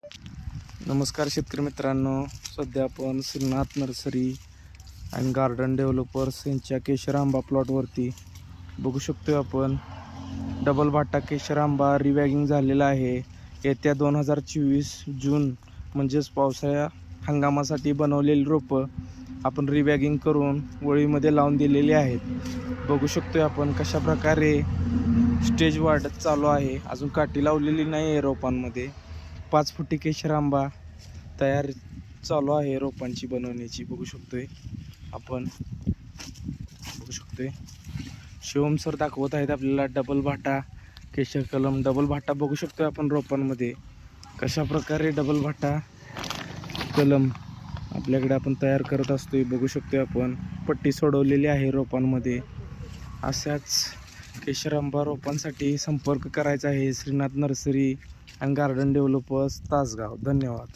नमस्कार शेतकरी मित्रांनो, सध्या आपण Shrinath nursery and garden developers यांच्या केशर आंबा प्लॉटवरती बघू शकतो. आपण डबल भाटा केशर आंबा रिवॅगिंग झालेला आहे. येत्या 2024 जून म्हणजेच पावसाळ्या हंगामासाठी बनवलेली रोपं आपण रिवॅगिंग करून वळीमध्ये लावून दिलेली आहेत. बघू शकतो आपण कशा प्रकारे स्टेज वाढत चालू आहे. अजून काठी लावलेली नाही आहे रोपांमध्ये. 5 फुटी केशर आंबा तयार चालू आहे रोपांची बनवण्याची. बघू शकतोय आपण, बघू शकतोय शिवम सर दाखवत आहेत आपल्याला डबल भाटा केशर कलम. डबल भाटा बघू शकतोय आपण रोपांमध्ये कशा प्रकारे डबल भाटा कलम आपल्याकडे आपण तयार करत असतोय. बघू शकतोय आपण पट्टी सोडवलेली आहे रोपांमध्ये. अशाच केशर आंबा रोपांसाठी संपर्क करायचा आहे Shrinath nursery and garden developers Tasgaon. धन्यवाद.